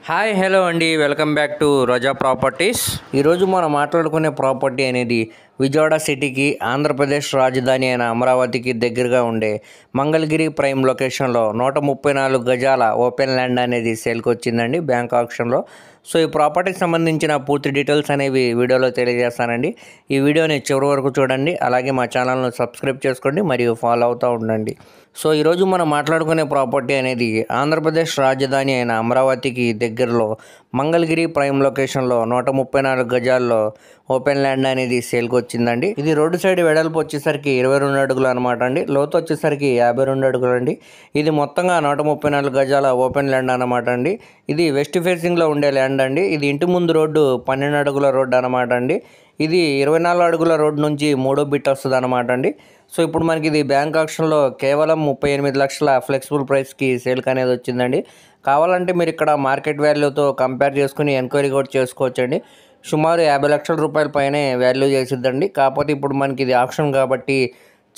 Hi hello అండి, welcome back to Roja properties. ఈరోజు మనం మాట్లాడుకునే ప్రాపర్టీ అనేది విజయవాడ సిటీకి, ఆంధ్రప్రదేశ్ రాజధాని అయిన అమరావతికి దగ్గరగా ఉండే మంగళగిరి ప్రైమ్ లొకేషన్లో 134 గజాల ఓపెన్ ల్యాండ్ అనేది సేల్కి వచ్చిందండి బ్యాంక్ ఆప్షన్లో. సో ఈ ప్రాపర్టీకి సంబంధించిన పూర్తి డీటెయిల్స్ అనేవి వీడియోలో తెలియజేస్తానండి. ఈ వీడియోని చివరి వరకు చూడండి, అలాగే మా ఛానల్ను సబ్స్క్రైబ్ చేసుకోండి మరియు ఫాలో అవుతూ ఉండండి. సో ఈరోజు మనం మాట్లాడుకునే ప్రాపర్టీ అనేది ఆంధ్రప్రదేశ్ రాజధాని అయిన అమరావతికి దగ్గరలో మంగళగిరి ప్రైమ్ లొకేషన్లో 134 గజాల్లో ఓపెన్ ల్యాండ్ అనేది సేల్కి వచ్చిందండి. ఇది రోడ్డు సైడ్ వెడల్పు వచ్చేసరికి 22 అడుగులు అనమాట అండి. లోతు వచ్చేసరికి 52 అడుగులు అండి. ఇది మొత్తంగా 134 గజాల ఓపెన్ ల్యాండ్ అనమాట అండి. ఇది వెస్ట్ ఫేసింగ్లో ఉండే ల్యాండ్ అండి. ఇది ఇంటి ముందు రోడ్డు 12 అడుగుల రోడ్డు అనమాట అండి. ఇది 24 అడుగుల రోడ్డు నుంచి 3వ బిట్ వస్తుంది అనమాట అండి. సో ఇప్పుడు మనకి ఇది బ్యాంక్ ఆప్షన్లో కేవలం 38 లక్షల ఫ్లెక్సిబుల్ ప్రైస్కి సేల్కి అనేది వచ్చిందండి. కావాలంటే మీరు ఇక్కడ మార్కెట్ వాల్యూతో కంపేర్ చేసుకుని ఎంక్వైరీ కూడా చేసుకోవచ్చండి. సుమారు 50 లక్షల రూపాయల పైనే వాల్యూ చేసిద్దండి. కాకపోతే ఇప్పుడు మనకి ఇది ఆప్షన్ కాబట్టి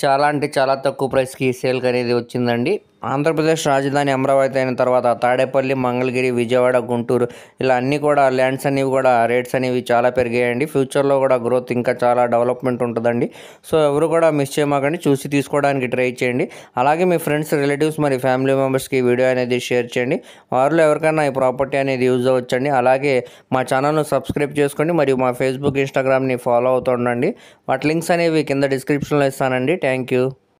చాలా అంటే చాలా తక్కువ ప్రైస్కి సేల్కి అనేది వచ్చిందండి. ఆంధ్రప్రదేశ్ రాజధాని అమరావతి అయిన తర్వాత తాడేపల్లి, మంగళగిరి, విజయవాడ, గుంటూరు ఇలా అన్నీ కూడా ల్యాండ్స్ అనేవి కూడా రేట్స్ అనేవి చాలా పెరిగాయండి. ఫ్యూచర్లో కూడా గ్రోత్ ఇంకా చాలా డెవలప్మెంట్ ఉంటుందండి. సో ఎవరు కూడా మిస్ చేయమాకండి, చూసి తీసుకోవడానికి ట్రై చేయండి. అలాగే మీ ఫ్రెండ్స్, రిలేటివ్స్ మరి ఫ్యామిలీ మెంబర్స్కి వీడియో అనేది షేర్ చేయండి. వారిలో ఎవరికైనా ఈ ప్రాపర్టీ అనేది యూజ్ అవ్వచ్చండి. అలాగే మా ఛానల్ను సబ్స్క్రైబ్ చేసుకోండి మరియు మా ఫేస్బుక్, ఇన్స్టాగ్రామ్ని ఫాలో అవుతూ ఉండండి. వాటి లింక్స్ అనేవి కింద డిస్క్రిప్షన్లో ఇస్తానండి. Thank you.